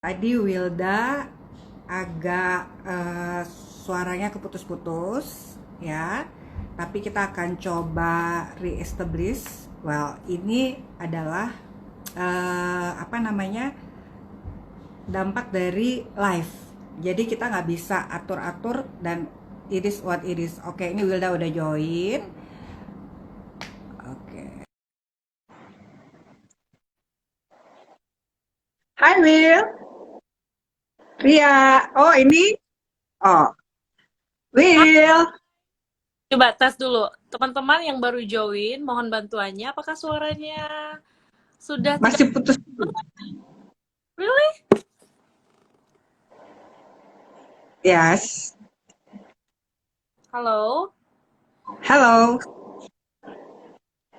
Tadi Wilda agak suaranya keputus-putus ya. Tapi kita akan coba re-establish. Well, ini adalah apa namanya? Dampak dari live. Jadi kita nggak bisa atur-atur dan it is what it is. Oke, ini Wilda udah join. Oke. Hai Will, Ria. Oh ini, oh Ah, Will. coba tes dulu. Teman-teman yang baru join, mohon bantuannya. Apakah suaranya sudah tidak... Masih putus. Really? Yes. Halo? Halo.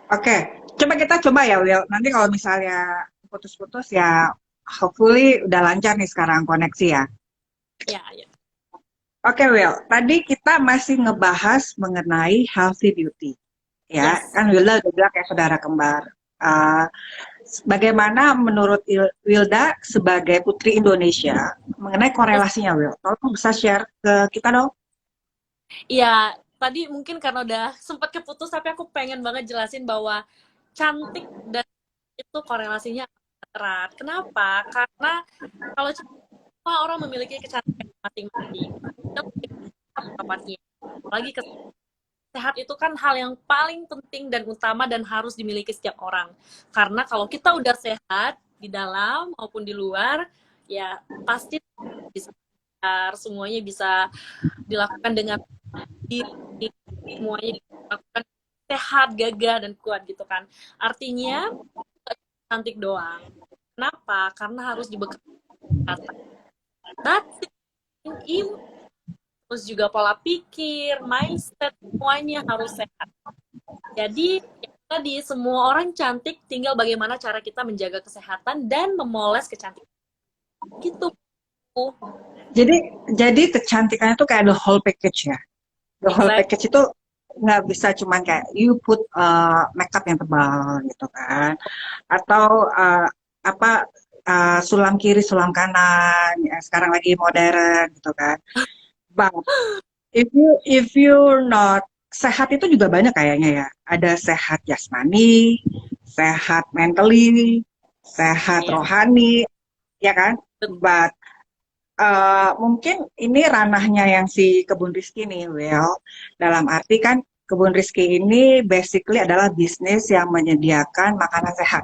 Oke, coba ya Will. Nanti kalau misalnya putus-putus ya, hopefully udah lancar nih sekarang koneksi ya. Ya, ya. Oke Will, tadi kita masih ngebahas mengenai healthy beauty. Ya, Yes. kan Wilda udah bilang kayak saudara kembar. Uh, Bagaimana menurut Wilda sebagai putri Indonesia mengenai Yes. korelasinya Will? Tolong bisa share ke kita dong. Ya, tadi mungkin karena udah sempat keputus, tapi aku pengen banget jelasin bahwa cantik dan itu korelasinya erat. Kenapa? Karena kalau semua orang memiliki kecantikan masing-masing, apapun, apalagi sehat itu kan hal yang paling penting dan utama dan harus dimiliki setiap orang. Karena kalau kita udah sehat di dalam maupun di luar, ya pasti bisa semuanya bisa dilakukan dengan diri, semuanya dilakukan sehat, gagah dan kuat gitu kan. Artinya cantik doang. Kenapa? Karena harus dibekali kesehatan. That's it. Terus juga pola pikir, mindset, semuanya harus sehat. Jadi, ya tadi semua orang cantik, tinggal bagaimana cara kita menjaga kesehatan dan memoles kecantikan. Gitu. Jadi jadi kecantikannya tuh kayak the whole package ya. The whole Exact. package itu nggak bisa cuman kayak you put makeup yang tebal gitu kan, atau apa sulam kiri sulam kanan ya, sekarang lagi modern gitu kan. But if you not sehat itu juga banyak kayaknya ya. Ada sehat jasmani, sehat mentally, sehat Iya. rohani, ya kan? But mungkin ini ranahnya yang si Kebun Rizky nih, Will. Dalam arti kan Kebun Rizky ini basically adalah bisnis yang menyediakan makanan sehat.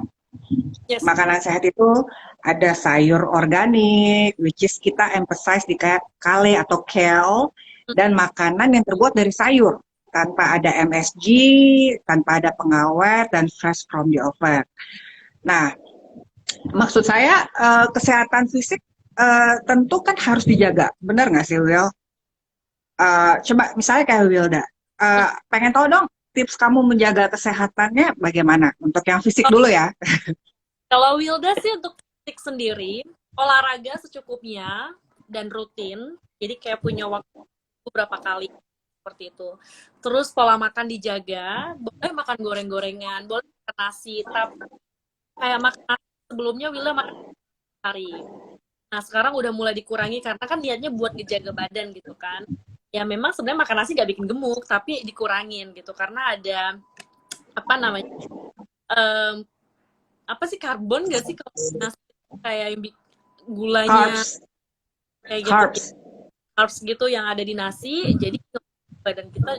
Yes. Makanan sehat itu ada sayur organik, which is kita emphasize di kayak kale atau kale, dan makanan yang terbuat dari sayur tanpa ada MSG, tanpa ada pengawet, dan fresh from the oven. Nah, maksud saya kesehatan fisik tentu kan harus dijaga, benar nggak sih Will? Coba misalnya kayak Wilda, pengen tahu dong tips kamu menjaga kesehatannya bagaimana? Untuk yang fisik dulu ya. Kalau Wilda sih untuk fisik sendiri, olahraga secukupnya dan rutin. Jadi kayak punya waktu beberapa kali seperti itu. Terus pola makan dijaga, boleh makan goreng-gorengan, boleh makan nasi, tapi kayak makan sebelumnya Wilda makan hari. Nah, sekarang udah mulai dikurangi karena kan niatnya buat ngejaga badan gitu kan. Ya memang sebenarnya makan nasi gak bikin gemuk, tapi dikurangin gitu karena ada apa namanya? em, Apa sih karbon gak sih kalau nasi kayak yang gulanya Carbs, kayak gitu, carbs. carbs gitu yang ada di nasi, jadi badan kita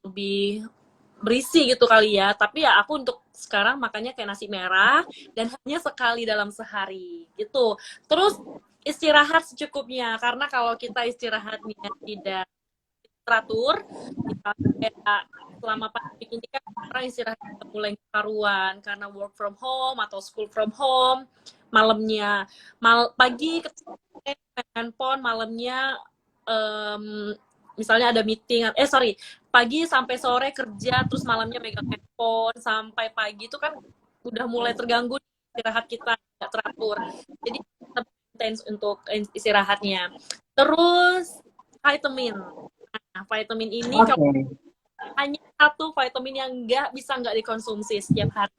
lebih berisi gitu kali ya. Tapi ya aku untuk sekarang makannya kayak nasi merah dan hanya sekali dalam sehari gitu. Terus istirahat secukupnya karena kalau kita istirahatnya tidak teratur, misalnya kayak selama pandemi ini kan orang istirahat mulai karuan karena work from home atau school from home, malamnya pagi main handphone, malamnya misalnya ada meeting, sorry, pagi sampai sore kerja, terus malamnya megang handphone sampai pagi itu kan udah mulai terganggu istirahat kita nggak teratur. Jadi intens untuk istirahatnya. Terus vitamin. Nah, vitamin ini Oke. kalau hanya satu vitamin yang nggak dikonsumsi setiap hari.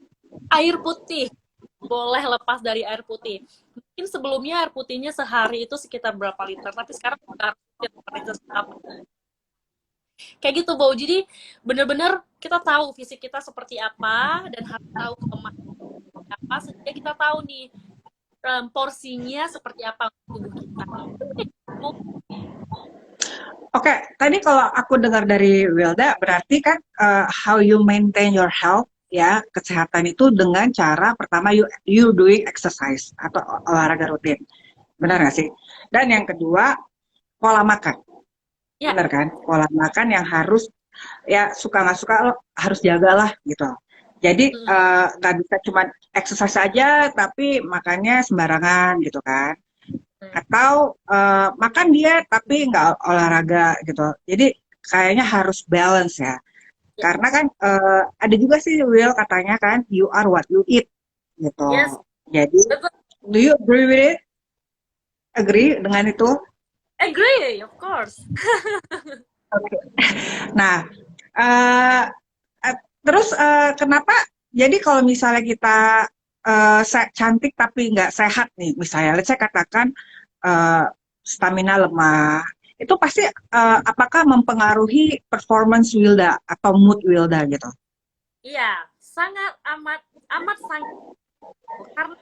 Air putih boleh lepas dari air putih. Mungkin sebelumnya air putihnya sehari itu sekitar berapa liter, tapi sekarang udah berapa liter apa. Kayak gitu, Bo. Jadi bener-bener kita tahu fisik kita seperti apa dan harus tahu kelemahan apa sehingga kita tahu nih porsinya seperti apa untuk tubuh kita. Oke, tadi kalau aku dengar dari Wilda, berarti kan how you maintain your health, ya, kesehatan itu dengan cara pertama you doing exercise atau olahraga rutin. Benar nggak sih? Dan yang kedua, pola makan. Ya, Benar kan? Pola makan yang harus, ya suka nggak suka lo harus jagalah gitu. Jadi nggak bisa cuma exercise saja, tapi makannya sembarangan gitu kan. Atau makan diet tapi nggak olahraga gitu. Jadi kayaknya harus balance ya. ya. Karena kan ada juga sih Will katanya kan you are what you eat gitu. Yes, Jadi betul. do you agree with it? Agree dengan itu? Agree, of course. Oke. Nah, eh, terus kenapa? Jadi kalau misalnya kita cantik tapi nggak sehat nih, misalnya, let's say katakan eh, stamina lemah, itu pasti apakah mempengaruhi performance Wilda atau mood Wilda gitu? Iya, sangat amat amat sangat. Karena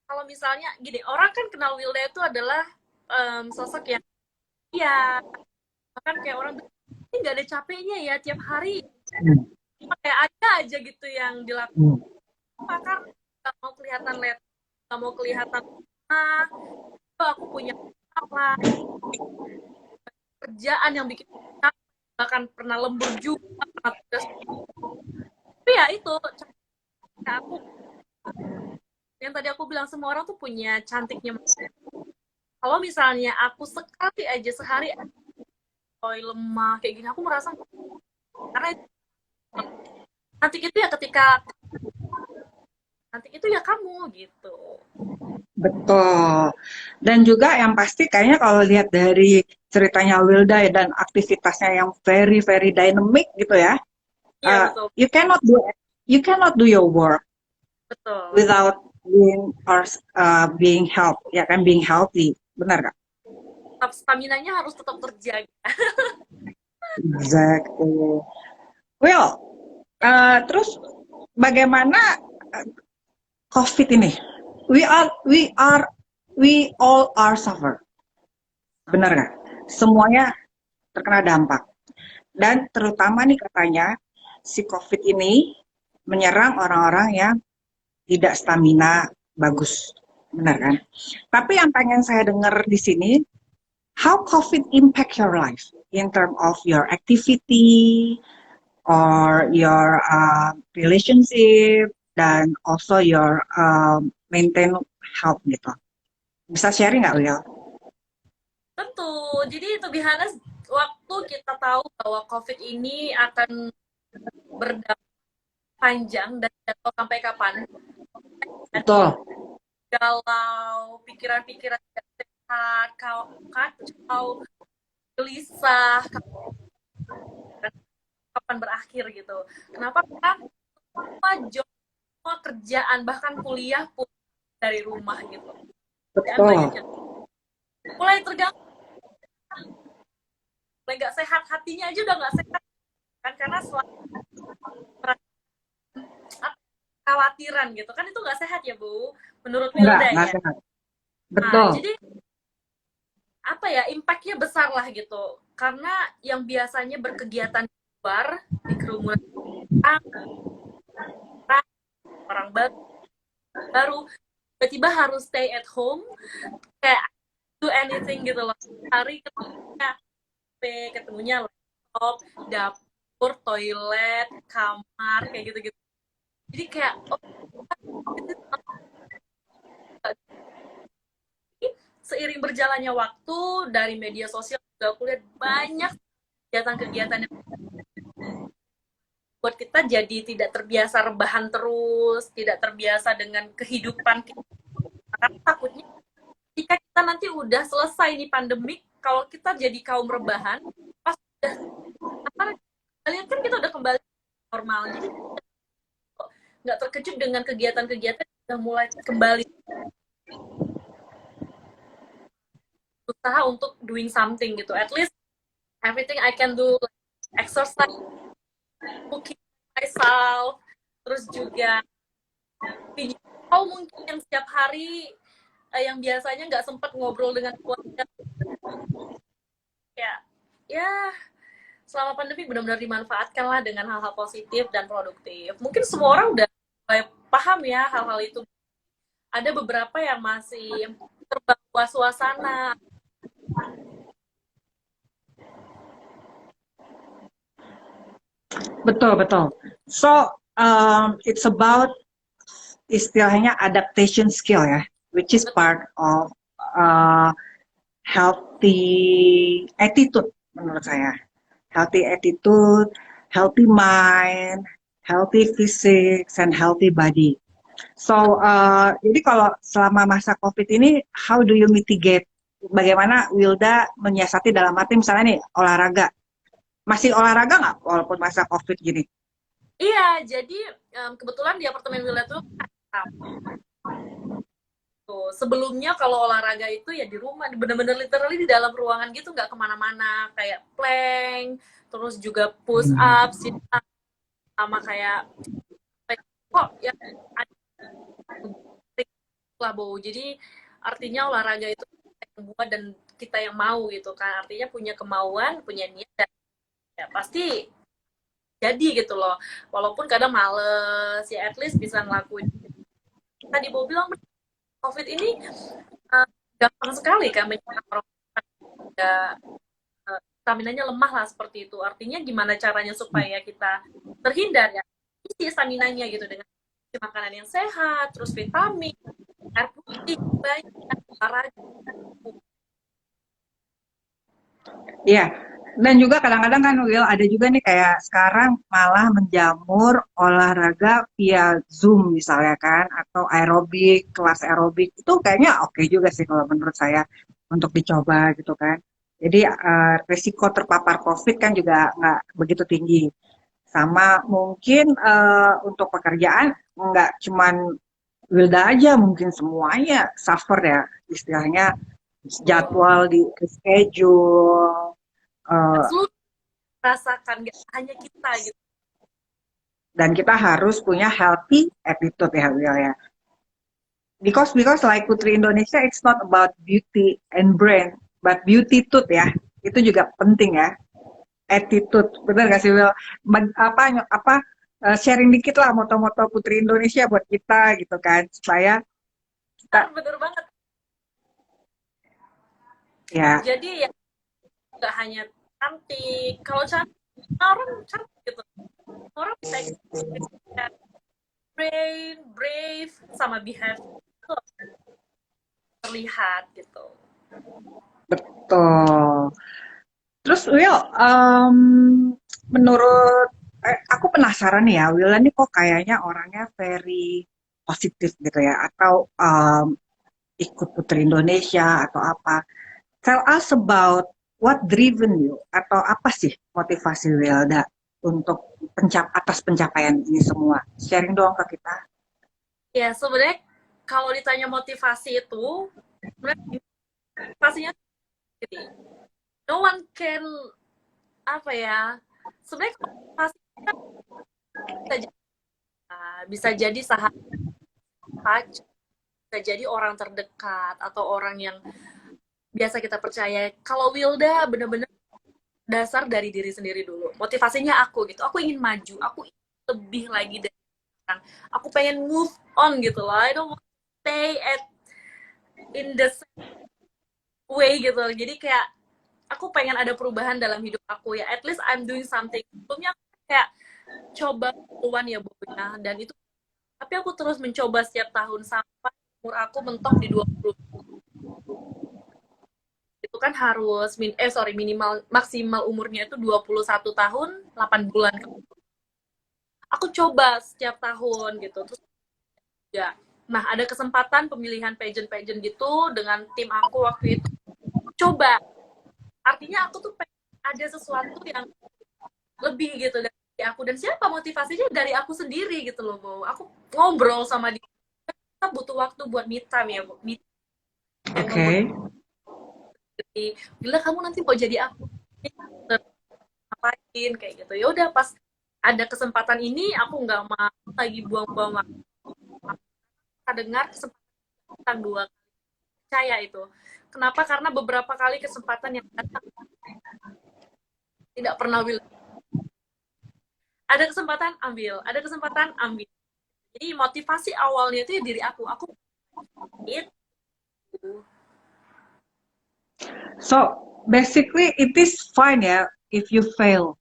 kalau misalnya gini, orang kan kenal Wilda itu adalah sosok yang ya bahkan kayak orang bilang, ini nggak ada capeknya ya tiap hari kayak ada aja gitu yang dilakukan karena nggak mau kelihatan let, nggak mau kelihatan aku punya apa kerjaan yang bikin bahkan pernah lembur juga pernah tugas. Tapi ya itu aku yang tadi aku bilang semua orang tuh punya cantiknya. Kalau misalnya aku sekali aja sehari lemah kayak gini, aku merasa karena cantik itu ya ketika cantik itu ya kamu gitu. Betul. Dan juga yang pasti kayaknya kalau lihat dari ceritanya Wilda ya, dan aktivitasnya yang very very dynamic gitu ya, Iya betul you cannot do your work betul. without being health, ya kan, being healthy, benar nggak? Tetap stamina-nya harus tetap terjaga. Exactly. Well, terus bagaimana COVID ini? We all are suffer, benar nggak? Semuanya terkena dampak. Dan terutama nih katanya si COVID ini menyerang orang-orang yang tidak stamina bagus, benar kan? Tapi yang pengen saya dengar di sini, how COVID impact your life in term of your activity or your relationship dan also your maintain health gitu. Bisa sharing nggak, Will? Tentu. Jadi itu biasanya waktu kita tahu bahwa COVID ini akan berdampak panjang dan tidak tahu sampai kapan. Betul. Galau, pikiran-pikiran tidak sehat, kacau, gelisah, kapan berakhir gitu. Kenapa? Karena semua job, semua kerjaan, bahkan kuliah pun dari rumah gitu. Dan Betul. banyak yang mulai terganggu, mulai nggak sehat, hatinya aja udah nggak sehat kan karena selalu khawatiran gitu kan itu nggak sehat ya Bu menurut Wilda Nggak ya. sehat. Nah Betul. jadi apa ya impactnya besar lah gitu karena yang biasanya berkegiatan di luar di kerumunan orang baru tiba-tiba harus stay at home kayak do anything gitu loh hari ketemunya laptop dapur toilet kamar kayak gitu-gitu jadi kayak oh, seiring berjalannya waktu dari media sosial juga aku lihat banyak kegiatan-kegiatan yang buat kita jadi tidak terbiasa rebahan terus, tidak terbiasa dengan kehidupan kita. Karena takutnya jika kita nanti udah selesai nih pandemik, kalau kita jadi kaum rebahan, pas udah kalian kan kita udah kembali normal, jadi nggak terkejut dengan kegiatan-kegiatan yang udah mulai kembali. usaha untuk doing something gitu. At least everything I can do, like exercise, cooking myself, terus juga video call mungkin setiap hari, yang biasanya nggak sempat ngobrol dengan keluarga. Ya, ya selama pandemi benar-benar dimanfaatkan lah dengan hal-hal positif dan produktif. Mungkin semua orang udah mulai paham ya hal-hal itu. Ada beberapa yang masih terbawa suasana. Betul, betul. So, it's about istilahnya adaptation skill ya, which is part of uh, healthy attitude menurut saya. Healthy attitude, healthy mind, healthy physics, and healthy body. So, jadi kalau selama masa COVID ini, how do you mitigate? Bagaimana Wilda menyiasati dalam arti misalnya nih olahraga? Masih olahraga nggak walaupun masa COVID gini? Iya, jadi kebetulan di apartemen Villa tuh tuh. Sebelumnya kalau olahraga itu ya di rumah, bener-bener literally di dalam ruangan gitu, nggak kemana-mana. Kayak plank, terus juga push up, sit up, sama kayak kok ya ada lah bau. Jadi artinya olahraga itu kita yang buat dan kita yang mau gitu kan. Artinya punya kemauan, punya niat, dan ya pasti jadi gitu loh. Walaupun kadang males, ya at least bisa ngelakuin. Tadi Bob bilang COVID ini gampang sekali kan menyerang orang stamina-nya lemah lah seperti itu. Artinya gimana caranya supaya kita terhindar ya isi stamina-nya gitu dengan makanan yang sehat, terus vitamin, air putih banyak, olahraga. Iya, dan juga kadang-kadang kan Will ada juga nih kayak sekarang malah menjamur olahraga via Zoom misalnya kan, atau aerobik, kelas aerobik itu kayaknya oke juga sih kalau menurut saya untuk dicoba gitu kan. Jadi risiko terpapar COVID kan juga nggak begitu tinggi. Sama mungkin untuk pekerjaan nggak cuman Wilda aja, mungkin semuanya suffer ya istilahnya jadwal di schedule. Seluruh rasakan, gak hanya kita gitu. Dan kita harus punya healthy attitude ya Will ya. Because like Putri Indonesia, it's not about beauty and brain, but beauty tooth ya. Itu juga penting ya. Attitude, benar gak sih Will? Apa sharing dikit lah moto-moto Putri Indonesia buat kita gitu kan, supaya kita Bener banget. ya. Jadi ya nggak hanya cantik. Kalau cantik, orang cantik gitu. Orang bisa ekspresikan brain, brave, sama behave itu terlihat gitu. Betul. Terus Will, menurut aku penasaran nih ya, Will ini kok kayaknya orangnya very positif gitu ya, atau ikut Putri Indonesia atau apa? Tell us about what driven you, atau apa sih motivasi Wilda untuk atas pencapaian ini semua? Sharing doang ke kita. Ya sebenarnya kalau ditanya motivasi itu, sebenarnya motivasinya gini. No one can apa ya? Sebenarnya motivasi bisa jadi, bisa jadi sahabat, bisa jadi orang terdekat atau orang yang biasa kita percaya. Kalau Wilda bener-bener dasar dari diri sendiri dulu. Motivasinya aku gitu. Aku ingin maju. Aku ingin lebih lagi dari sekarang. Aku pengen move on gitu loh. I don't want to stay at in the same way gitu. Jadi kayak aku pengen ada perubahan dalam hidup aku ya. At least I'm doing something. Sebelumnya aku kayak coba duluan ya Bu ya. Dan itu tapi aku terus mencoba setiap tahun sampai umur aku mentok di 20. Itu kan harus minimal maksimal umurnya itu 21 tahun 8 bulan. Aku coba setiap tahun gitu. Terus ya, nah ada kesempatan pemilihan pageant-pageant gitu dengan tim aku waktu itu. Coba. Artinya aku tuh pengen ada sesuatu yang lebih gitu dari aku, dan siapa motivasinya dari aku sendiri gitu loh, Bo. Aku ngobrol sama dia. Kita butuh waktu buat me time ya, Bu. Me time yang Oke. Bila kamu nanti mau jadi apa, ngapain kayak gitu. Ya udah, pas ada kesempatan ini aku nggak mau lagi buang-buang waktu. Aku dengar kesempatan dua kali, percaya itu. Kenapa? Karena beberapa kali kesempatan yang datang tidak pernah will. Ada kesempatan ambil, ada kesempatan ambil. Jadi motivasi awalnya itu ya diri aku itu. So basically it is fine ya if you fail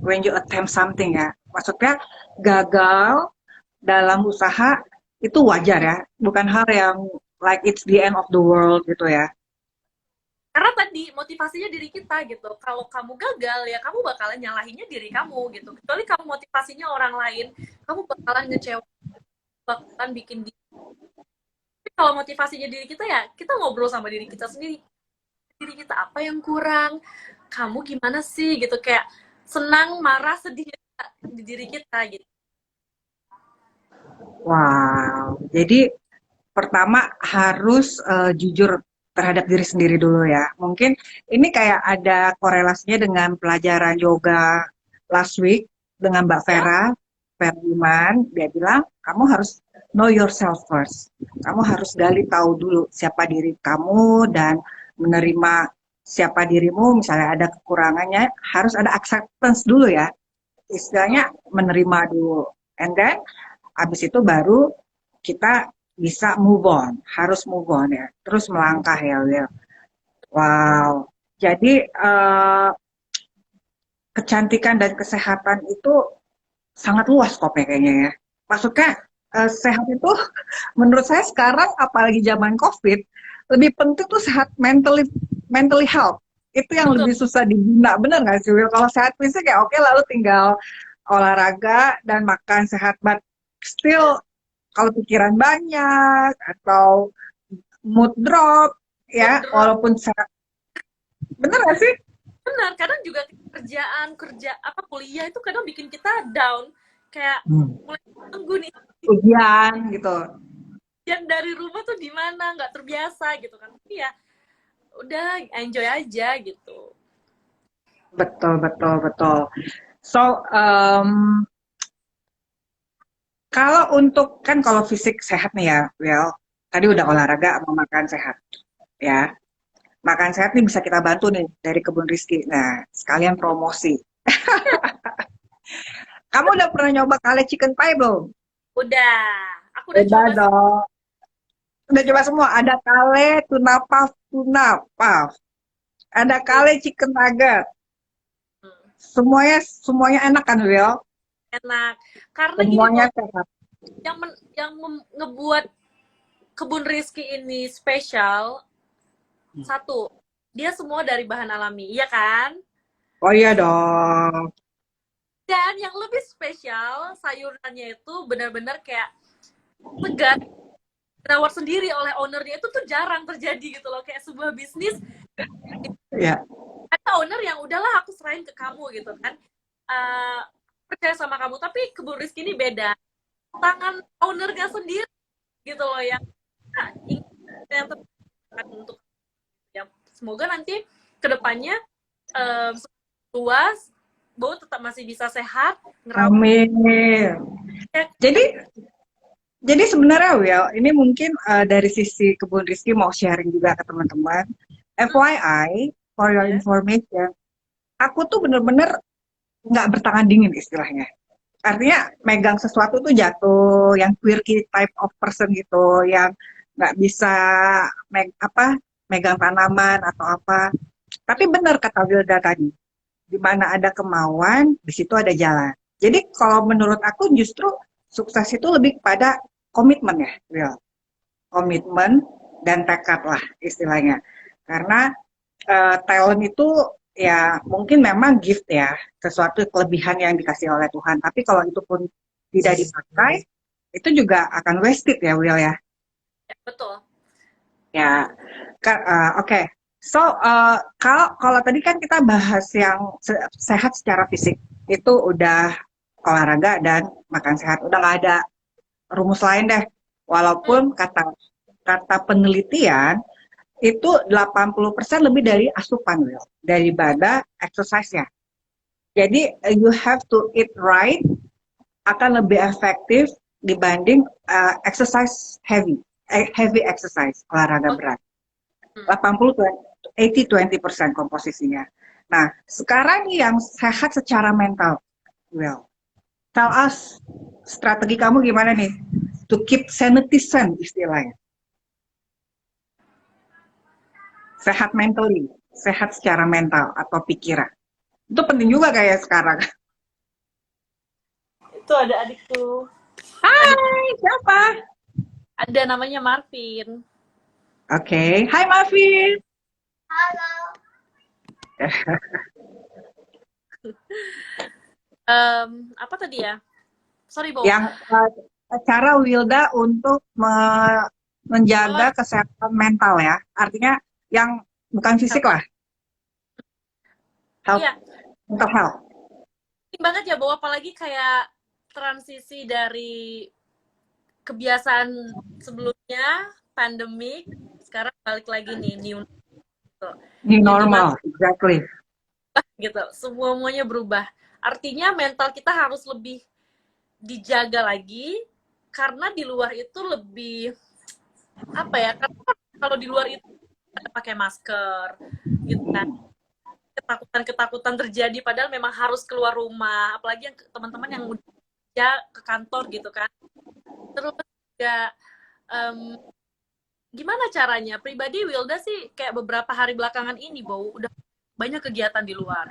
when you attempt something ya. Maksudnya gagal dalam usaha itu wajar ya, bukan hal yang like it's the end of the world gitu ya. Karena tadi motivasinya diri kita gitu. Kalau kamu gagal ya kamu bakalan nyalahinnya diri kamu gitu. Kecuali kamu motivasinya orang lain, kamu bakalan ngecewa, bakalan bikin diri. Tapi kalau motivasinya diri kita ya kita ngobrol sama diri kita sendiri. Diri kita apa yang kurang? Kamu gimana sih gitu, kayak senang, marah, sedih di diri kita gitu. Wow. Jadi pertama harus jujur terhadap diri sendiri dulu ya. Mungkin ini kayak ada korelasinya dengan pelajaran yoga last week dengan Mbak Ya, Vera, Vera Iman. Dia bilang kamu harus know yourself first. Kamu harus gali tahu dulu siapa diri kamu dan menerima siapa dirimu. Misalnya ada kekurangannya, harus ada acceptance dulu ya. betul. Istilahnya menerima dulu. And then habis itu baru kita bisa move on, harus move on ya, terus melangkah ya Will. Wow, jadi kecantikan dan kesehatan itu sangat luas kopnya kayaknya ya. Maksudnya sehat itu menurut saya sekarang apalagi zaman COVID lebih penting tuh sehat mentally health. Itu yang Betul. lebih susah dibina, bener nggak sih Will? Kalau sehat fisik ya oke, lalu tinggal olahraga dan makan sehat, but still kalau pikiran banyak atau mood drop ya Drop. walaupun sehat, bener gak sih? Benar, kadang juga kerja apa kuliah itu kadang bikin kita down. Kayak mulai tunggu nih, Ujian gitu. yang dari rumah tuh di mana, nggak terbiasa gitu kan. Tapi ya udah enjoy aja gitu. Betul, betul, betul. So kalau untuk kan kalau fisik sehat nih ya Will, tadi udah Mm-mm. olahraga sama makan sehat ya. Makan sehat nih bisa kita bantu nih dari Kebun Rizky. Nah, sekalian promosi. Kamu udah pernah nyoba kale chicken pie belum? Udah, aku udah Udah coba sih. dong. Udah coba semua. Ada kale, tuna puff. Ada kale chicken nugget. Semuanya semuanya enak kan, Will? Enak. Karena gini Semuanya loh, sehat. ngebuat Kebun Rizky ini spesial, satu, dia semua dari bahan alami, iya kan? Oh iya dong. Dan yang lebih spesial, sayurannya itu benar-benar kayak segar, dirawat sendiri oleh ownernya, itu tuh jarang terjadi gitu loh. Kayak sebuah bisnis, Ya. ada owner yang udahlah aku serahin ke kamu gitu kan. Eh, percaya sama kamu, tapi Kebun Rizky ini beda. Tangan ownernya sendiri gitu loh, yang yang untuk ya semoga nanti kedepannya um, luas, Bowo tetap masih bisa sehat, ngerawat. Amin. Jadi jadi sebenarnya Will, ini mungkin dari sisi Kebun Rizky mau sharing juga ke teman-teman. FYI, for your Ya, information, aku tuh bener-bener nggak bertangan dingin istilahnya. Artinya megang sesuatu tuh jatuh, yang quirky type of person gitu, yang nggak bisa megang tanaman atau apa. Tapi benar kata Wilda tadi, di mana ada kemauan, di situ ada jalan. Jadi kalau menurut aku justru sukses itu lebih kepada komitmen ya, Will. Komitmen dan tekad lah istilahnya. Karena talent itu ya mungkin memang gift ya, sesuatu kelebihan yang dikasih oleh Tuhan. Tapi kalau itu pun tidak dipakai, itu juga akan wasted ya, Will ya. ya betul. Ya, oke. So, kalau tadi kan kita bahas yang sehat secara fisik, itu udah olahraga dan makan sehat, udah nggak ada rumus lain deh. Hmm, Walaupun kata kata penelitian, itu 80% lebih dari asupan, Will, daripada exercise-nya. Jadi you have to eat right, akan lebih efektif dibanding exercise heavy exercise, olahraga Oh, berat. hmm. 80-20% komposisinya. Nah, sekarang yang sehat secara mental, Will, tell us strategi kamu gimana nih to keep sanity istilahnya. Sehat mentally, sehat secara mental atau pikiran. Itu penting juga kayak sekarang. Itu ada adikku. Adik Hai, siapa? ada namanya Marvin. Oke, hai Mavi. Apa tadi ya? Sorry, Bo. Yang cara Wilda untuk Oh, menjaga kesehatan mental ya. Artinya yang bukan fisik lah, health, iya, mental health. penting banget ya, Bo. Apalagi kayak transisi dari kebiasaan sebelumnya, pandemik, sekarang balik lagi nih, new gitu. New Yang dimana normal, exactly. gitu, semuanya berubah. Artinya mental kita harus lebih dijaga lagi, karena di luar itu lebih, apa ya, karena kalau di luar itu ada pakai masker, gitu kan. Ketakutan-ketakutan terjadi padahal memang harus keluar rumah, apalagi yang teman-teman yang udah kerja ke kantor gitu kan. Terus juga um, gimana caranya? Pribadi Wilda sih kayak beberapa hari belakangan ini bau udah banyak kegiatan di luar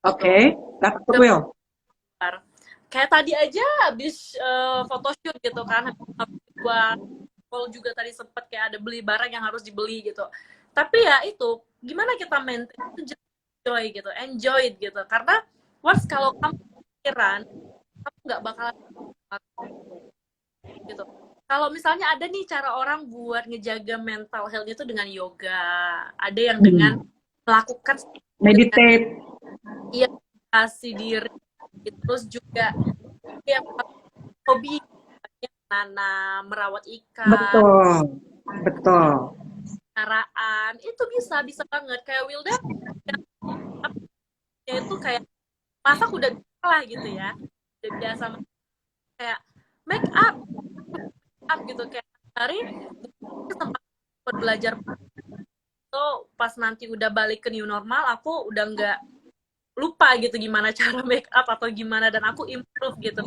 Oke, gitu. dapat Udah Will. keluar. Kayak tadi aja habis photoshoot gitu kan, habis buat call juga tadi sempet kayak ada beli barang yang harus dibeli gitu. Tapi ya itu gimana kita maintain itu, enjoy gitu, enjoy it gitu. Karena once kalau kamu pikiran, kamu nggak bakalan gitu. Kalau misalnya ada nih cara orang buat ngejaga mental health itu dengan yoga, ada yang dengan melakukan dengan Meditate. iya kasih diri, terus juga yang hobi nanam, merawat ikan, Betul, betul. caraan, itu bisa banget. Kayak Wilda, ya itu kayak masak udah bisa lah gitu ya, udah biasa kayak make up gitu kayak hari sempat belajar tuh pas nanti udah balik ke new normal aku udah nggak lupa gitu gimana cara make up atau gimana dan aku improve gitu.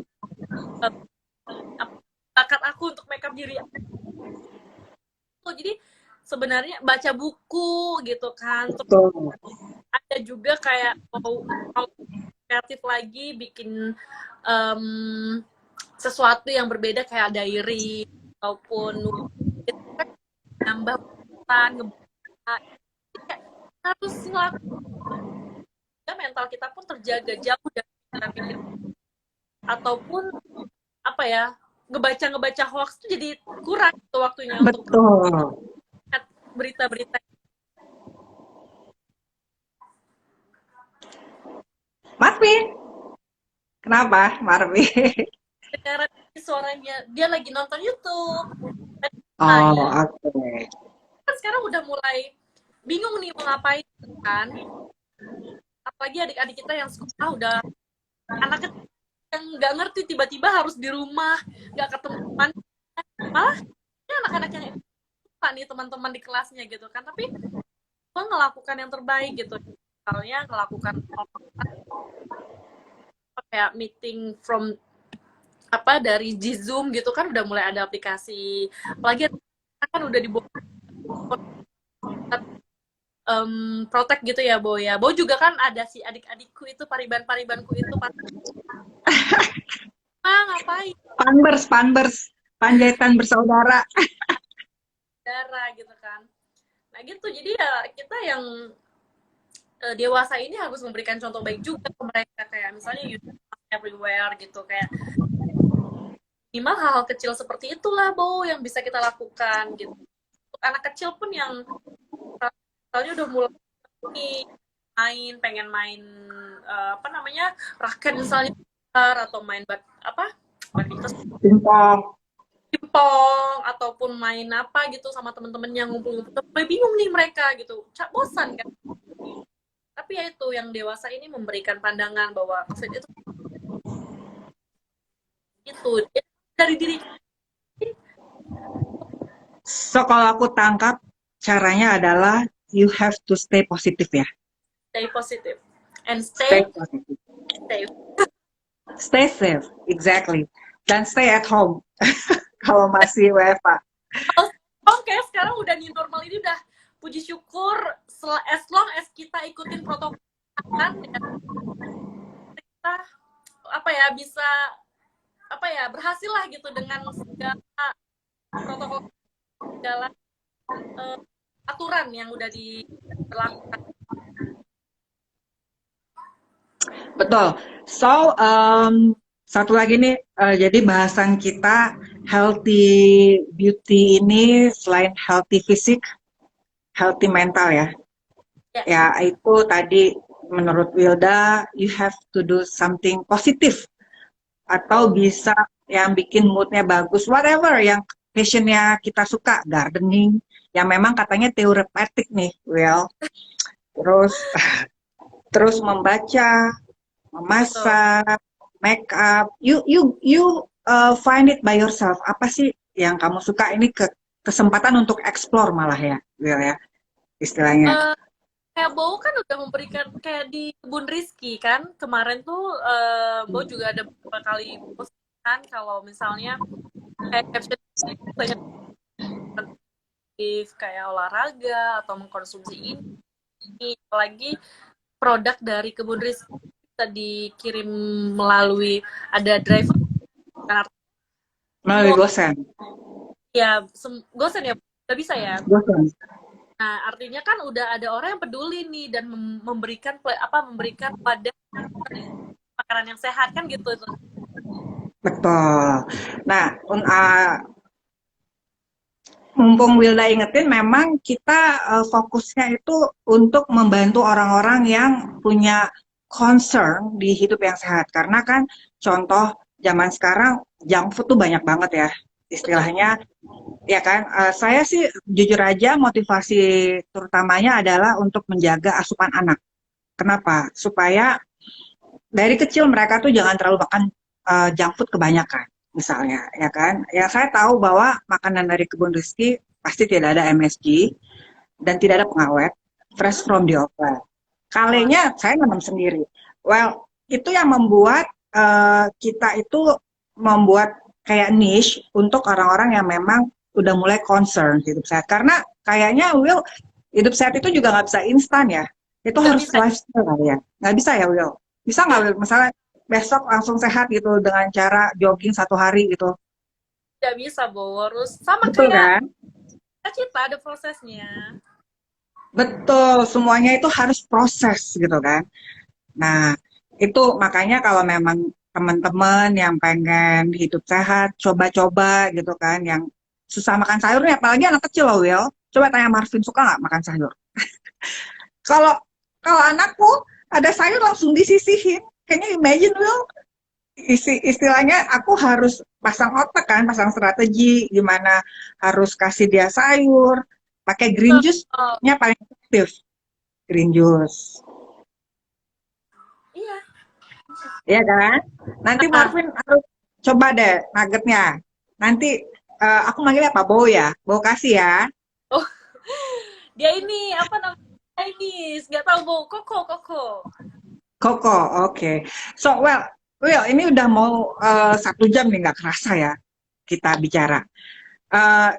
Bakat aku untuk make up diri aku, jadi sebenarnya baca buku gitu kan, terus Betul. ada juga kayak mau kreatif lagi bikin um, sesuatu yang berbeda kayak diary ataupun nulis kan, nambah ngebaca, harus ngelakuin mental kita pun terjaga jauh dari pikiran-pikiran ataupun apa ya, ngebaca hoax tuh jadi kurang tuh waktunya untuk Betul. lihat berita-berita. Marvin, kenapa Marvin? Sekarang suaranya dia lagi nonton YouTube. Nah Oh, ya oke. kan sekarang udah mulai bingung nih mau ngapain kan, apalagi adik-adik kita yang sekolah udah anaknya yang nggak ngerti tiba-tiba harus di rumah nggak ketemu teman, malah ini anak-anak yang lupa nih teman-teman di kelasnya gitu kan, tapi gue ngelakukan yang terbaik gitu, misalnya ngelakukan kayak meeting from apa dari Zoom gitu kan udah mulai ada aplikasi, apalagi kan udah dibawa protek gitu ya Bo ya. Bo juga kan ada si adik-adikku itu pariban-paribanku itu pas ngapain Panbers, panbers, panjaitan bersaudara. darah gitu kan. Nah gitu jadi ya kita yang dewasa ini harus memberikan contoh baik juga ke mereka kayak misalnya YouTube everywhere gitu kayak minimal hal-hal kecil seperti itulah Bo yang bisa kita lakukan gitu. Untuk anak kecil pun yang misalnya udah mulai pengen main apa namanya raket misalnya atau main apa badminton Pingpong. pingpong ataupun main apa gitu sama temen-temen yang ngumpul-ngumpul, mulai bingung nih mereka gitu, bosan kan. Tapi ya itu, yang dewasa ini memberikan pandangan bahwa COVID itu dari diri So kalau aku tangkap caranya adalah you have to stay positif ya. stay positive and Stay stay positif. safe. Stay safe, exactly. Dan stay at home kalau masih WFA. Oke, sekarang udah new normal ini udah puji syukur, as long as kita ikutin protokol kesehatan ya, kita apa ya bisa apa ya berhasil lah gitu dengan segala protokol segala aturan yang udah diberlakukan. Betul. So, satu lagi nih, jadi bahasan kita healthy beauty ini selain healthy fisik, healthy mental ya. Ya. Ya, itu tadi menurut Wilda, you have to do something positif. Atau bisa yang bikin moodnya bagus, whatever yang passionnya kita suka, gardening, yang memang katanya therapeutic nih, Will. Terus membaca, memasak, make up, you find it by yourself. Apa sih yang kamu suka? Ini kesempatan untuk explore malah ya, Will ya, istilahnya. Kayak Bow kan udah memberikan kayak di Kebun Rizky kan kemarin tuh Bow juga ada beberapa kali postingan kalau misalnya kayak caption banyak kayak olahraga atau mengkonsumsi ini, apalagi produk dari Kebun Rizky bisa dikirim melalui ada driver kan, Melalui gosen. ya gosen ya udah bisa ya. Gosen. Nah, artinya kan udah ada orang yang peduli nih dan memberikan wadah makanan yang sehat kan gitu. Betul. Nah, mumpung Wilda ingetin, memang kita fokusnya itu untuk membantu orang-orang yang punya concern di hidup yang sehat. Karena kan contoh zaman sekarang junk food tuh banyak banget ya istilahnya. Ya kan, saya sih jujur aja motivasi terutamanya adalah untuk menjaga asupan anak. Kenapa? Supaya dari kecil mereka tuh jangan terlalu makan junk food kebanyakan, misalnya, ya kan? Ya saya tahu bahwa makanan dari Kebun Rizky pasti tidak ada MSG dan tidak ada pengawet, fresh from the oven. Kalenya saya nanam sendiri. Well, itu yang membuat kita itu membuat kayak niche untuk orang-orang yang memang udah mulai concern hidup sehat. Karena kayaknya Will, hidup sehat itu juga nggak bisa instan ya. Itu Nggak harus bisa. lifestyle kali ya. Nggak bisa ya Will? Bisa nggak Will? Misalnya besok langsung sehat gitu dengan cara jogging 1 hari gitu. Nggak bisa, Bo. Harus sama Betul kayak kan? cita ada prosesnya. Betul, semuanya itu harus proses gitu kan. Nah, itu makanya kalau memang teman-teman yang pengen hidup sehat, coba-coba gitu kan, yang susah makan sayur nih, apalagi anak kecil loh, Will. Coba tanya Marvin, suka nggak makan sayur? Kalau kalau anakku ada sayur langsung disisihin. Kayaknya imagine, Will, istilahnya aku harus pasang otak kan, pasang strategi, gimana harus kasih dia sayur, pakai green juice-nya paling efektif. Green juice. Iya. Iya kan? Nanti Marvin harus coba deh nuggetnya. Nanti aku manggilnya Pak Bow ya. Bow kasih ya. Oh, dia ini apa namanya? Chinese, nggak tahu, Bo. Koko. Koko, oke. So, well, ini udah mau 1 jam nih, nggak kerasa ya kita bicara.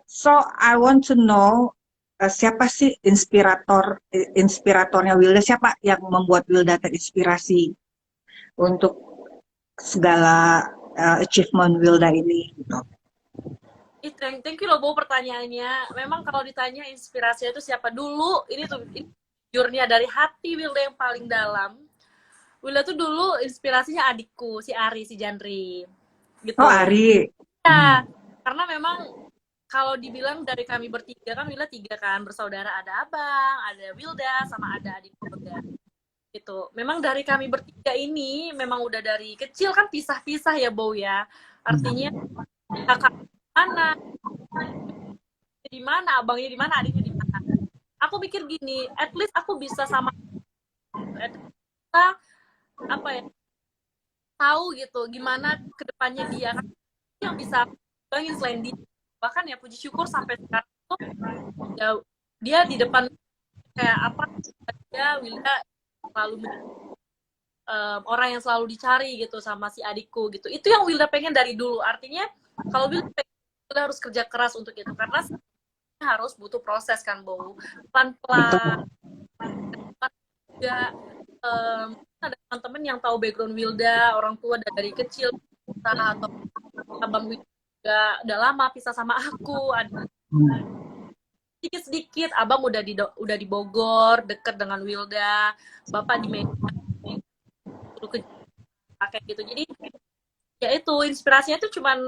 So, I want to know siapa sih inspiratornya Wilda? Siapa yang membuat Wilda terinspirasi untuk segala achievement Wilda ini? Gitu. Thank you loh, Bo, pertanyaannya. Memang kalau ditanya inspirasinya itu siapa dulu, ini tuh jujurnya dari hati Wilda yang paling dalam. Wilda tuh dulu inspirasinya adikku, si Ari, si Janri. Gitu. Oh, Ari. Ya, karena memang kalau dibilang dari kami bertiga kan, Wilda 3 kan, bersaudara, ada abang, ada Wilda, sama ada adik Wilda. Gitu. Memang dari kami bertiga ini, memang udah dari kecil kan pisah-pisah ya, Bow ya. Artinya kakak mana, di mana, abangnya di mana, adiknya di mana. Aku mikir gini, at least aku bisa sama, at least kita apa ya, tahu gitu gimana kedepannya dia kan yang bisa bangin selain dia. Bahkan ya puji syukur sampai sekarang tuh ya dia di depan kayak apa, dia Wilda selalu orang yang selalu dicari gitu sama si adikku gitu. Itu yang Wilda pengen dari dulu. Artinya kalau Wilda pengen, Wilda harus kerja keras untuk itu karena harus butuh proses kan, Bo. Pelan-pelan Betul. juga. Ada teman-teman yang tahu background Wilda, orang tua dari kecil atau abang Wilda udah lama pisah sama aku. Ada sedikit-sedikit abang udah di Bogor, deket dengan Wilda, bapak di Medan, ke kayak gitu. Jadi ya itu inspirasinya tuh cuman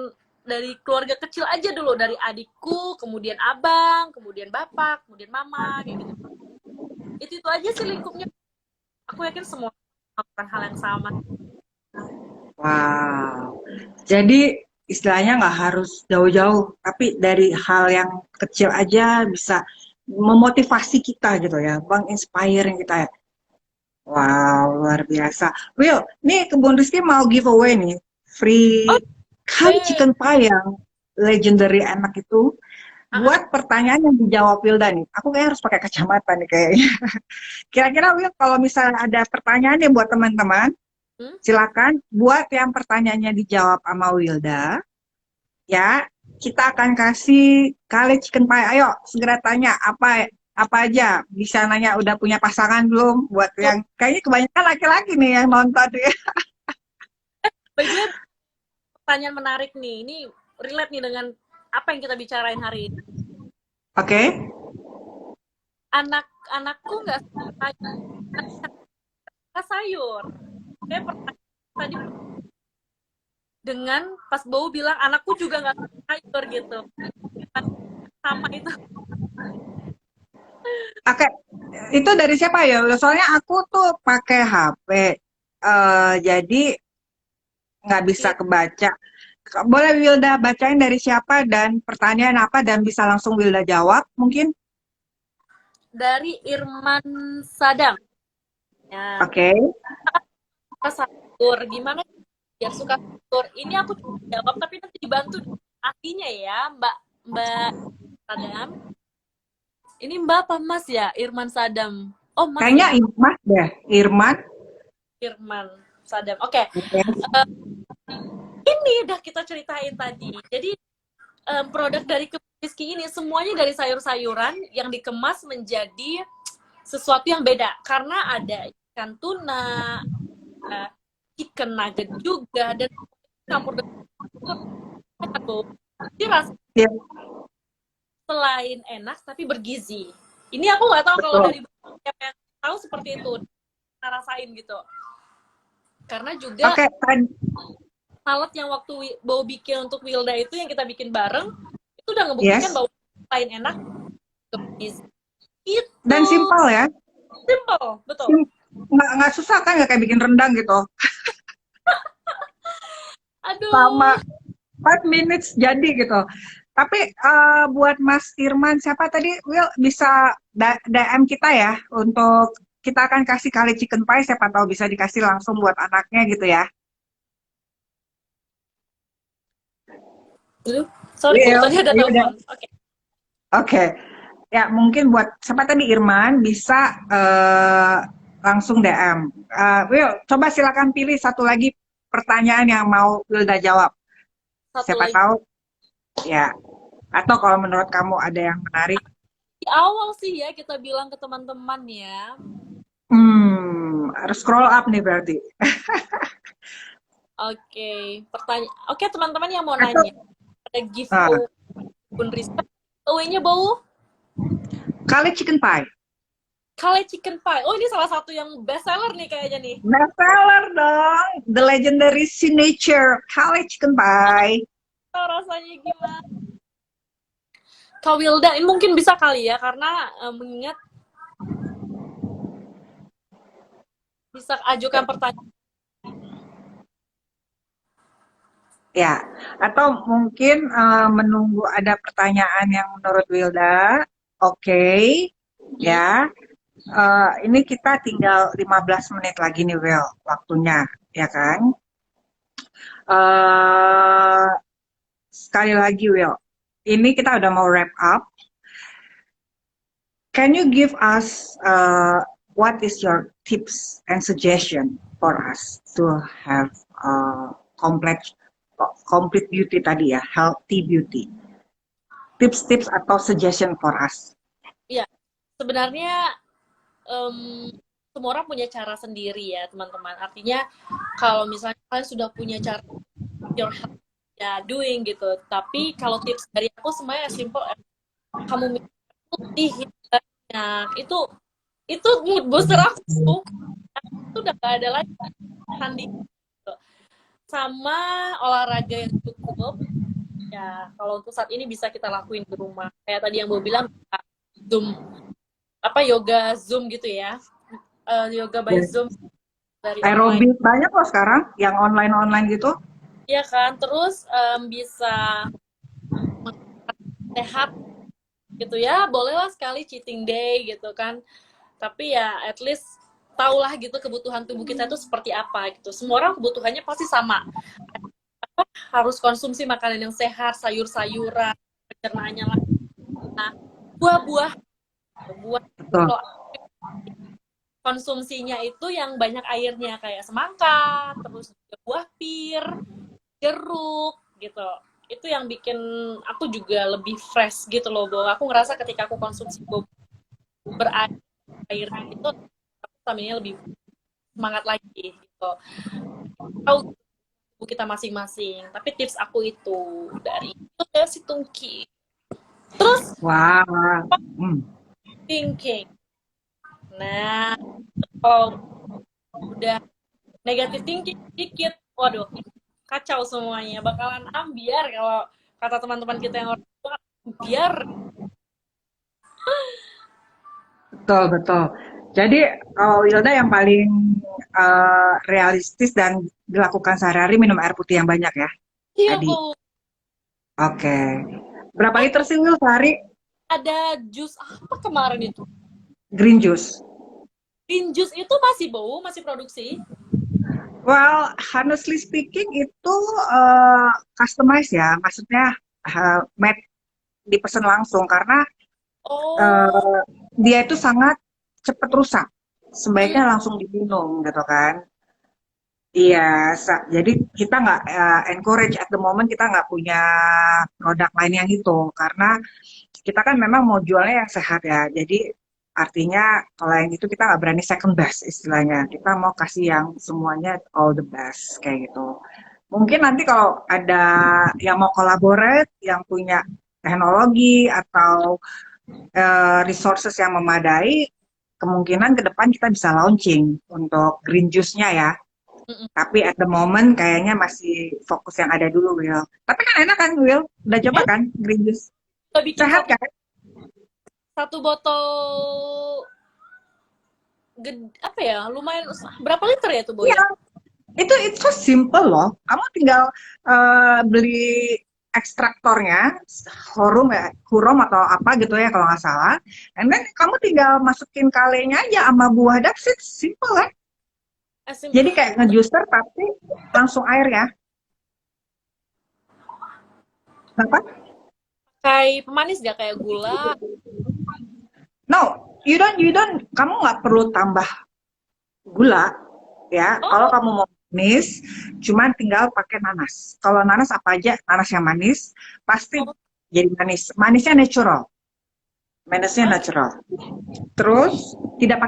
dari keluarga kecil aja dulu, dari adikku, kemudian abang, kemudian bapak, kemudian mama, kayak gitu. Itu aja sih lingkupnya. Aku yakin semua melakukan hal yang sama. Wow. Jadi istilahnya nggak harus jauh-jauh, tapi dari hal yang kecil aja bisa memotivasi kita gitu ya, bang, inspiring kita ya. Wow, luar biasa. Will, nih Kebun Rizky mau giveaway nih, free curry Oke. chicken pie yang legendary enak itu. Buat pertanyaan yang dijawab Wilda nih, aku kayak harus pakai kacamata nih kayaknya. Kira-kira Will, kalau misalnya ada pertanyaan nih buat teman-teman, Hmm? silakan buat yang pertanyaannya dijawab sama Wilda. Ya, kita akan kasih kali chicken pie. Ayo, segera tanya apa aja. Bisa nanya udah punya pasangan belum? Buat yang kayaknya kebanyakan laki-laki nih yang nonton ya. By the way, pertanyaan menarik nih. Ini relate nih dengan apa yang kita bicarain hari ini. Oke. Anak-anakku nggak suka sayur. Kayak pertanyaan tadi dengan pas Bowo bilang anakku juga nggak suka sayur gitu. Sama itu. Oke. Itu dari siapa ya? Soalnya aku tuh pakai HP. Jadi nggak bisa kebaca. Boleh Wilda bacain dari siapa dan pertanyaan apa dan bisa langsung Wilda jawab mungkin? Dari Irman Sadam. Ya, Oke. suka sayur. Gimana biar suka sayur? Ini aku jawab tapi nanti dibantu ahlinya ya, Mbak Sadam. Ini Mbak apa Mas ya? Irman Sadam. Oh, Mas Kayaknya ya. Irman deh. Irman. Irman Sadam. Oke. Oke. Ini udah kita ceritain tadi. Jadi produk dari Rizky ini semuanya dari sayur-sayuran yang dikemas menjadi sesuatu yang beda karena ada ikan tuna, chicken nugget juga dan campur dengan jadi rasa Ya, selain enak tapi bergizi. Ini aku nggak tahu kalau betul. dari siapa yang tahu seperti itu, kita rasain gitu. Karena juga Oke, salad yang waktu Bowo bikin untuk Wilda itu yang kita bikin bareng itu udah ngebuktikan yes. bahwa selain enak bergizi. Itu Dan simpel ya. simple, betul. Nggak susah kan, nggak kayak bikin rendang gitu. Sama Aduh, 5 minutes jadi gitu. Tapi buat Mas Irman, siapa tadi? Will, bisa DM kita ya untuk kita akan kasih kali chicken pie, siapa tahu bisa dikasih langsung buat anaknya gitu ya. aduh, sorry Bu, Will, tadi ada ayo udah. telepon. Oke. Oke. Ya, mungkin buat siapa tadi Irman bisa langsung DM. Will, coba silakan pilih satu lagi pertanyaan yang mau Wilda jawab. Satu Siapa lagi. tahu ya. Atau kalau menurut kamu ada yang menarik, Di awal sih ya kita bilang ke teman-teman ya. harus scroll up nih berarti. Oke, Oke, teman-teman yang mau Atau nanya, ada uh, giveaway Bun Rizka. Giveaway-nya bau kali chicken pie. Kale Chicken Pie. Oh, ini salah satu yang best seller nih kayaknya nih. Bestseller dong. The legendary signature kali chicken pie. Oh, rasanya gimana? Kak Wilda, ini mungkin bisa kali ya, karena mengingat bisa ajukan pertanyaan. Ya, atau mungkin menunggu ada pertanyaan yang menurut Wilda. Oke, Hmm? ya. Ini kita tinggal 15 menit lagi nih, Will, waktunya, ya kan? Eh sekali lagi, Will. Ini kita udah mau wrap up. Can you give us what is your tips and suggestion for us to have complete complete beauty tadi ya, healthy beauty? Tips-tips atau suggestion for us? Iya, sebenarnya em, semua orang punya cara sendiri ya teman-teman. Artinya kalau misalnya kalian sudah punya cara your health ya doing gitu. Tapi kalau tips dari aku semuanya simple. Kamu minum putih yang banyak. Itu mood booster aku. Itu udah gak ada lagi tanding gitu. Sama olahraga yang cukup. Ya, kalau untuk saat ini bisa kita lakuin di rumah. Kayak tadi yang gue bilang, Zoom, apa yoga Zoom gitu ya. Yoga by Yes. Zoom dari online. Aerobik banyak loh sekarang yang online-online gitu. Iya kan, terus bisa sehat gitu ya, bolehlah sekali cheating day gitu kan. Tapi ya at least tahulah gitu kebutuhan tubuh kita itu seperti apa gitu. Semua orang kebutuhannya pasti sama. Harus konsumsi makanan yang sehat, sayur-sayuran, pencernaannya lah. Nah, buah-buah, buah Betul. kalau konsumsinya itu yang banyak airnya kayak semangka, terus juga buah pir, jeruk gitu. Itu yang bikin aku juga lebih fresh gitu loh, bahwa aku ngerasa ketika aku konsumsi buah berair itu staminanya lebih semangat lagi gitu. Tahu tubuh kita masing-masing. Tapi tips aku itu dari itu ya si Tungki. Terus Wah. Hmm. thinking. Nah, kalau udah negatif thinking dikit, waduh, kacau semuanya. Bakalan ambiar kalau kata teman-teman kita yang orang tua, biar. Betul, betul. Jadi kalau Wilda yang paling realistis dan dilakukan sehari-hari minum air putih yang banyak ya Iya, tadi. Bu. Oke. Berapa Oh, liter sih Wil sehari? ada jus apa kemarin itu? Green juice. Green juice itu masih bau, masih produksi. Well, honestly speaking itu customize ya, maksudnya made dipesan langsung karena Oh, eh, dia itu sangat cepat rusak. mm, Sebaiknya langsung diminum gitu kan. Iya, jadi kita nggak encourage at the moment kita nggak punya produk lain yang itu karena kita kan memang mau jualnya yang sehat ya. Jadi artinya kalau yang itu kita nggak berani second best istilahnya. Kita mau kasih yang semuanya all the best kayak gitu. Mungkin nanti kalau ada yang mau collaborate, yang punya teknologi atau resources yang memadai, kemungkinan ke depan kita bisa launching untuk green juice-nya ya. mm, Tapi at the moment kayaknya masih fokus yang ada dulu, Will. Tapi kan enak kan, Will? Udah coba eh, kan green juice? kita bikin Sehat satu kan? satu botol apa ya? Lumayan berapa liter ya tuh, Bo Iya, ya? itu so simple loh. Kamu tinggal beli ekstraktornya, hurum atau apa gitu ya kalau nggak salah. And then kamu tinggal masukin kalenya aja sama buah, that's it. Simple ya. Asim Jadi kayak ngejuicer tapi langsung air ya. Kenapa? kayak pemanis gak kayak gula? No, you don't, kamu nggak perlu tambah gula ya. Kalau Oh, kamu mau manis, cuman tinggal pakai nanas. Kalau nanas apa aja, nanas yang manis pasti oh, jadi manis. Manisnya natural, manisnya oh, natural. Terus tidak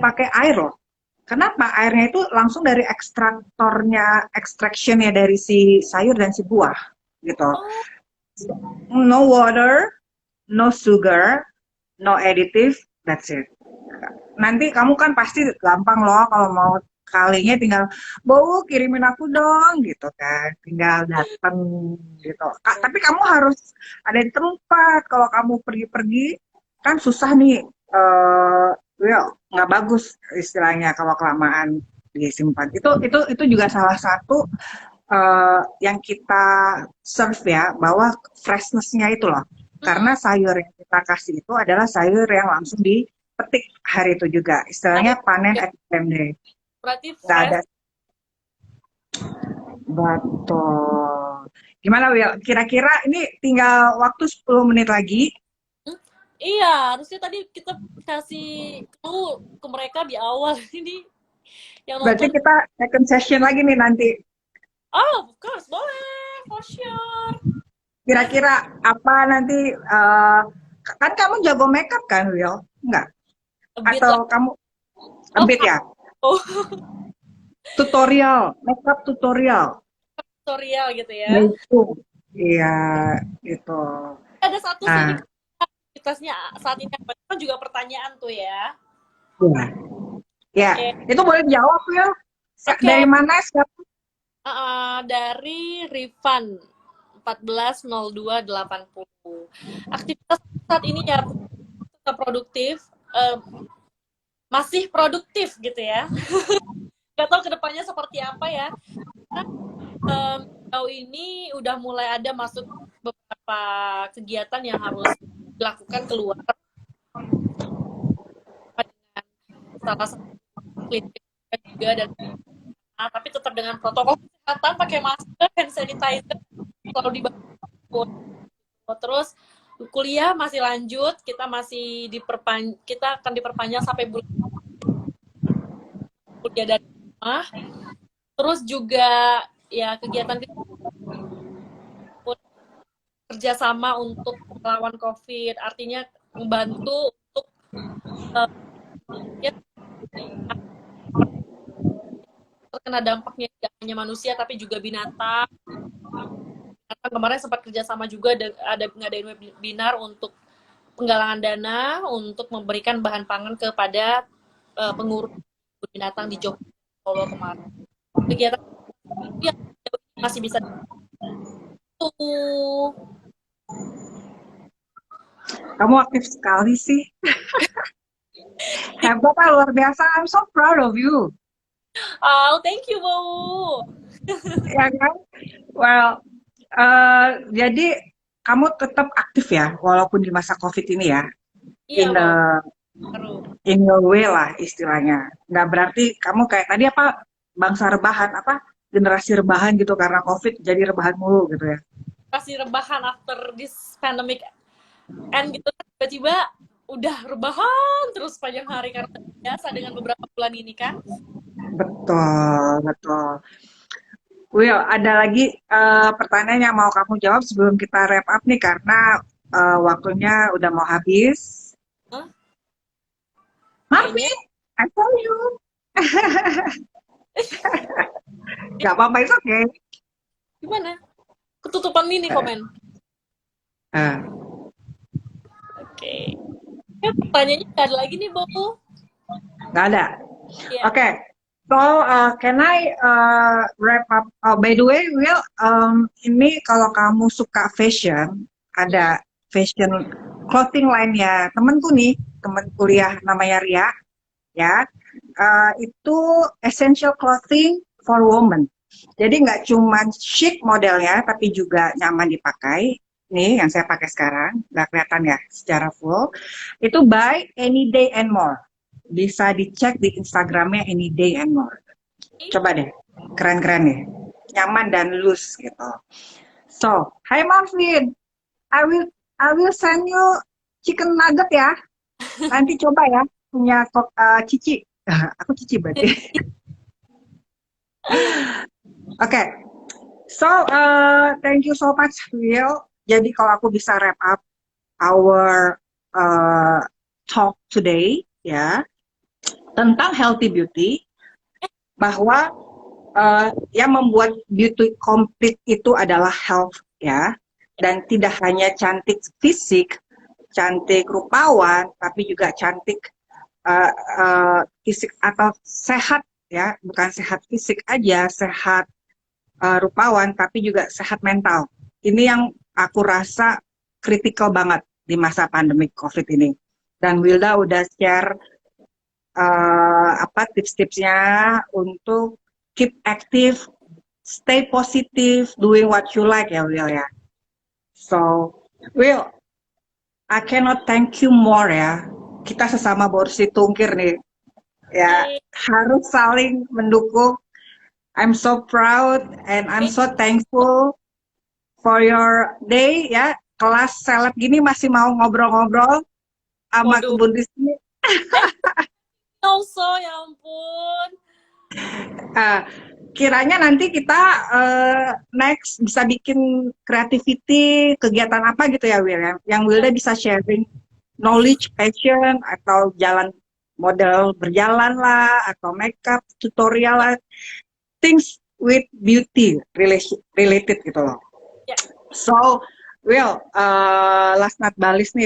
pakai air loh. Kenapa? Airnya itu langsung dari ekstraktornya, extractionnya dari si sayur dan si buah gitu. oh, No water, no sugar, no additive, that's it. Nanti kamu kan pasti gampang loh kalau mau kalinya tinggal bau kirimin aku dong gitu kan, tinggal dateng gitu. Tapi kamu harus ada di tempat. Kalau kamu pergi-pergi kan susah nih, well, nggak bagus istilahnya kalau kelamaan disimpan. Itu juga salah satu yang kita serve ya, bahwa freshness-nya itu loh. Karena sayur yang kita kasih itu adalah sayur yang langsung dipetik hari itu juga. Ada Istilahnya panen ya, at the same day. berarti Nggak fresh. ada. Betul. Gimana Will? Kira-kira ini tinggal waktu 10 menit lagi. Hmm, iya, harusnya tadi kita kasih clue ke mereka di awal. Ini yang Berarti nonton. kita second session lagi nih nanti. Oh, of course, boleh, for sure. Yes, Kira-kira apa nanti? Kan kamu jago makeup kan Will? Enggak? a bit Atau lah. kamu a Oh, bit ya? oh, Tutorial, makeup tutorial. tutorial gitu ya. Nah itu. Iya, gitu. Ada satu sih ini Nah, aktivitasnya saat ini apa? Kan juga pertanyaan tuh ya. iya. Ya, Oke, itu boleh jawab ya. Dari oke. mana? Siapa? Dari Rifan 140280. Aktivitas saat ini ya tetap produktif, eh, masih produktif gitu ya. Gak tahu kedepannya seperti apa ya. Nah, jauh ini udah mulai ada masuk beberapa kegiatan yang harus dilakukan keluar dengan salah satu klinik juga dan tapi tetap dengan protokol kesehatan, pakai masker, hand sanitizer, selalu dibantu. Terus kuliah masih lanjut, kita akan diperpanjang sampai bulan kuliah dari rumah. Terus juga ya kegiatan kerjasama untuk melawan COVID, artinya membantu untuk uh, ya, terkena dampaknya tidak hanya manusia tapi juga binatang. Kemarin sempat kerjasama juga ada ngadain webinar untuk penggalangan dana untuk memberikan bahan pangan kepada pengurus binatang di Jogja Solo kemarin. Kegiatan yang masih bisa tuh. Kamu aktif sekali sih. Hebat lah, luar biasa. I'm so proud of you. Oh, thank you, Bau. Ya kan? Well, jadi kamu tetap aktif ya, walaupun di masa COVID ini ya. Iya, In the Bau. Baru. in your way lah istilahnya. Nggak berarti kamu kayak tadi apa bangsa rebahan apa generasi rebahan gitu karena COVID jadi rebahan mulu gitu ya. Kasih rebahan after this pandemic end gitu kan, tiba-tiba udah rebahan terus sepanjang hari karena biasa dengan beberapa bulan ini kan. Betul, betul. Will, ada lagi pertanyaan yang mau kamu jawab sebelum kita wrap up nih karena waktunya udah mau habis. Huh? Kayaknya Marvin, I tell you. Gak apa-apa, itu oke. gimana? Ketutupan ini komen. Uh, Oke. Ya, pertanyaannya nggak ada lagi nih, Bau. Gak ada. Ya. Oke. So, can I wrap up? Oh, by the way, Will, ini kalau kamu suka fashion, ada fashion clothing line ya. Temenku nih, temen kuliah namanya Ria, ya. Itu essential clothing for women. Jadi nggak cuma chic modelnya, tapi juga nyaman dipakai. Nih yang saya pakai sekarang, nggak kelihatan ya secara full. Itu by Any Day and More. Bisa dicek di Instagramnya Any Day and More. Coba deh, keren-keren nih, nyaman dan loose gitu. So, hi Marvin, I will send you chicken nugget ya. Nanti coba ya, punya Cici. Aku Cici berarti. Oke, so thank you so much Will. Jadi kalau aku bisa wrap up our talk today ya tentang healthy beauty, bahwa yang membuat beauty complete itu adalah health ya, dan tidak hanya cantik fisik, cantik rupawan, tapi juga cantik fisik atau sehat ya, bukan sehat fisik aja, sehat rupawan, tapi juga sehat mental. Ini yang aku rasa kritikal banget di masa pandemi COVID ini. Dan Wilda udah share apa tips-tipsnya untuk keep active, stay positive, doing what you like ya Will ya. So Will, I cannot thank you more ya. Kita sesama Borsi Tungkir nih ya, Yay. harus saling mendukung. I'm so proud and I'm so thankful for your day ya. Kelas seleb gini masih mau ngobrol-ngobrol sama Waduh, kebun Rizky. also ya ampun. Uh, kiranya nanti kita next bisa bikin creativity kegiatan apa gitu ya Will ya? Yang Wilda bisa sharing knowledge, passion atau jalan model berjalan lah atau makeup tutorial lah, things with beauty related gitu loh. Ya. So Will, last not but least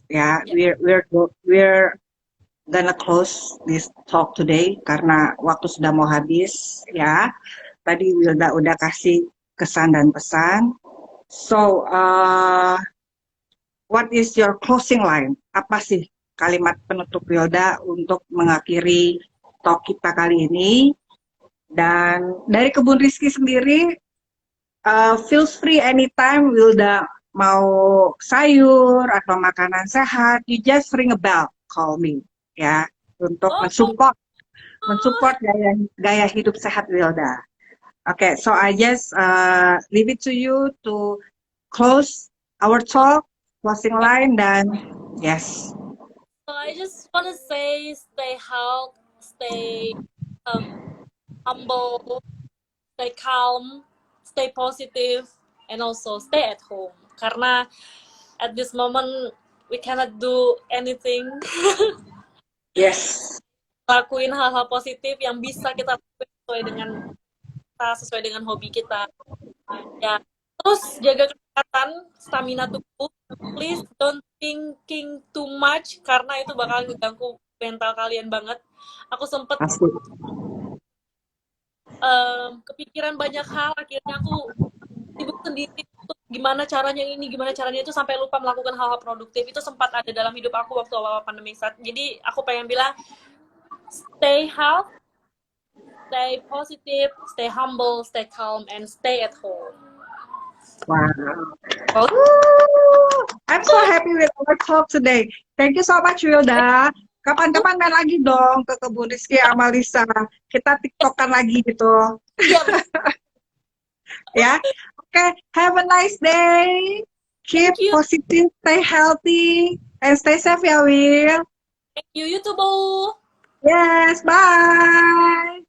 ya, we're gonna close this talk today karena waktu sudah mau habis ya. Tadi Wilda udah kasih kesan dan pesan. So, what is your closing line? Apa sih kalimat penutup Wilda untuk mengakhiri talk kita kali ini? Dan dari Kebun Rizky sendiri, feel free anytime Wilda mau sayur atau makanan sehat, you just ring a bell, call me. Ya, untuk mensupport gaya hidup sehat Wilda. Okay, so I just leave it to you to close our talk, closing line, dan yes. So I just want to say, stay healthy, stay humble, stay calm, stay positive, and also stay at home. Karena at this moment we cannot do anything. Yes. Lakuin hal-hal positif yang bisa kita lakuin sesuai dengan hobi kita. Ya, terus jaga kesehatan, stamina tubuh. Please don't thinking too much karena itu bakal ngeganggu mental kalian banget. Aku sempet kepikiran banyak hal, akhirnya aku sibuk sendiri untuk gimana caranya itu sampai lupa melakukan hal-hal produktif. Itu sempat ada dalam hidup aku waktu awal pandemi saat. Jadi aku pengen bilang, stay healthy, stay positive, stay humble, stay calm, and stay at home. Wow. I'm so happy with our talk today. Thank you so much Wilda. Kapan-kapan main lagi dong ke Kebun Rizky sama Lisa. Kita tiktokan lagi gitu. Ya. Okay, have a nice day. Keep positive, stay healthy, and stay safe ya Will. Thank you, YouTube. Yes, bye.